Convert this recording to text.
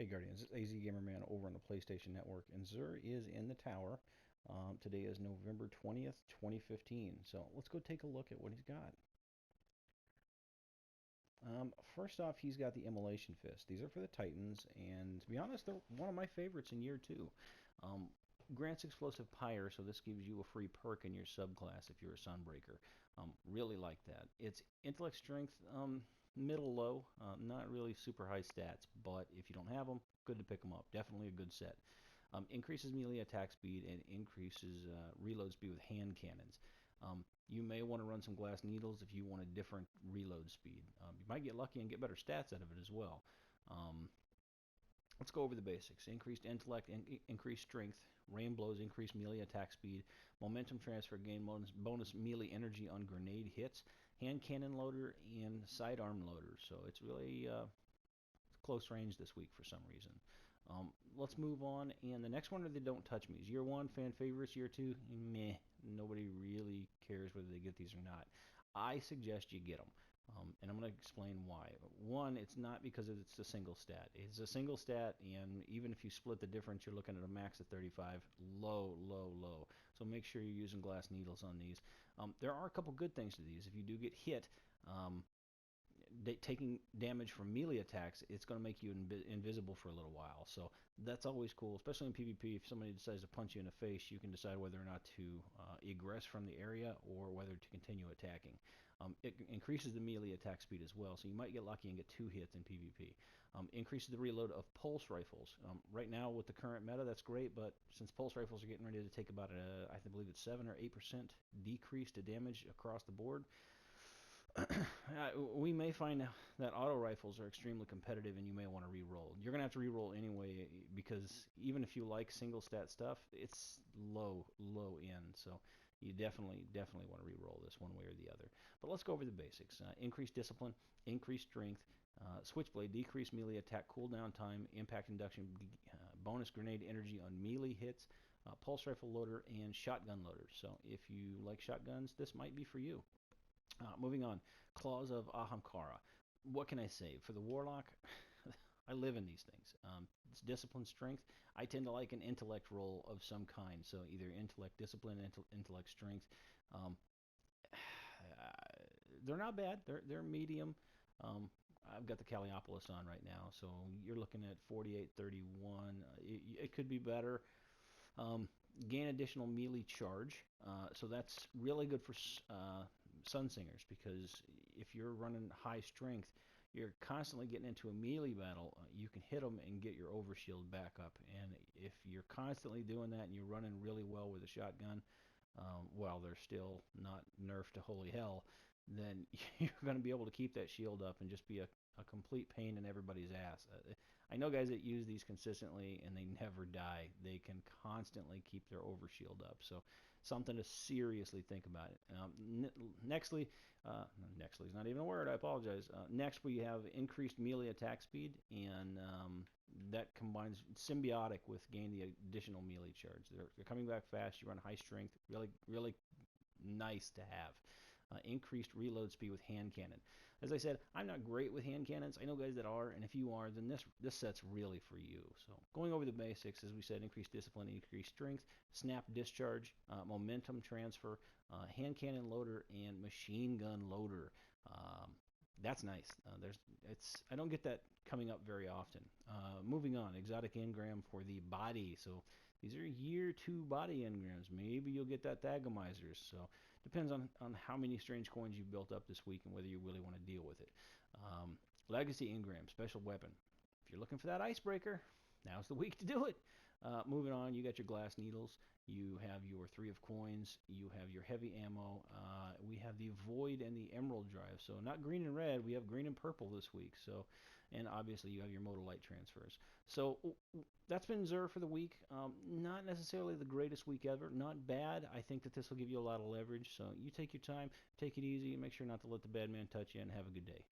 Hey Guardians, it's AZ Gamer Man over on the PlayStation Network, and Zur is in the tower. Today is November 20th, 2015. So let's go take a look at what he's got. First off, he's got the Immolation Fist. These are for the Titans, and to be honest, they're one of my favorites in year two. Um, Grants Explosive Pyre, so this gives you a free perk in your subclass if you're a Sunbreaker. Really like that. It's Intellect Strength, middle low, not really super high stats, but if you don't have them, good to pick them up. Definitely a good set. Increases melee attack speed and increases reload speed with hand cannons. You may want to run some glass needles if you want a different reload speed. You might get lucky and get better stats out of it as well. Um, let's go over the basics. Increased intellect, increased strength, rain blows, increased melee attack speed, momentum transfer, gain bonus melee energy on grenade hits, hand cannon loader, and sidearm loader. So it's really close range this week for some reason. Let's move on, and the next one are the Don't Touch Me's. Year 1, fan favorites. Year 2, meh. Nobody really cares whether they get these or not. I suggest you get them, and I'm going to explain why. One, it's not because it's a single stat. It's a single stat, and even if you split the difference, you're looking at a max of 35. Low, low, low. So make sure you're using glass needles on these. There are a couple good things to these. If you do get hit, taking damage from melee attacks, it's going to make you invisible for a little while. So that's always cool, especially in PvP. If somebody decides to punch you in the face, you can decide whether or not to egress from the area or whether to continue attacking. It increases the melee attack speed as well, so you might get lucky and get 2 hits in PvP. Increases the reload of pulse rifles. Right now with the current meta, that's great, but since pulse rifles are getting ready to take about I believe it's 7 or 8% decrease to damage across the board, we may find that auto rifles are extremely competitive and you may want to re-roll. You're going to have to re-roll anyway because even if you like single stat stuff, it's low end. So you definitely want to re-roll this one way or the other. But let's go over the basics. Increased discipline, increased strength, switchblade, decreased melee attack cooldown time, impact induction, bonus grenade energy on melee hits, pulse rifle loader, and shotgun loader. So if you like shotguns, this might be for you. Moving on, Claws of Ahamkara. What can I say? For the Warlock, I live in these things. It's discipline, strength. I tend to like an intellect roll of some kind, so either intellect, discipline, intellect, strength. Um, they're not bad. They're medium. I've got the Calliopolis on right now, so you're looking at 48, 31. It could be better. Um, Gain additional melee charge, so that's really good for Sunsingers, because if you're running high strength, you're constantly getting into a melee battle. You can hit them and get your overshield back up, and if you're constantly doing that and you're running really well with a shotgun, while they're still not nerfed to holy hell, then you're going to be able to keep that shield up and just be a complete pain in everybody's ass. I know guys that use these consistently and they never die. They can constantly keep their overshield up. So something to seriously think about. Nextly is not even a word. I apologize. Next, we have increased melee attack speed, and that combines symbiotic with gain the additional melee charge. They're coming back fast. You run high strength. Really nice to have. Increased reload speed with hand cannon. As I said, I'm not great with hand cannons. I know guys that are, and if you are, then this set's really for you. So going over the basics, as we said, increased discipline, increased strength, snap discharge, momentum transfer, hand cannon loader, and machine gun loader. That's nice. I don't get that coming up very often. Moving on, exotic engram for the body. So these are year 2 body engrams. Maybe you'll get that Thagomizer. So depends on how many strange coins you've built up this week and whether you really want to deal with it. Legacy engram, special weapon. If you're looking for that icebreaker, now's the week to do it. Moving on, you got your glass needles. You have your 3 of coins. You have your heavy ammo. We have the void and the emerald drive. So not green and red. We have green and purple this week. So, and obviously you have your modal light transfers. So that's been Zur for the week. Not necessarily the greatest week ever. Not bad. I think that this will give you a lot of leverage. So you take your time, take it easy, and make sure not to let the bad man touch you, and have a good day.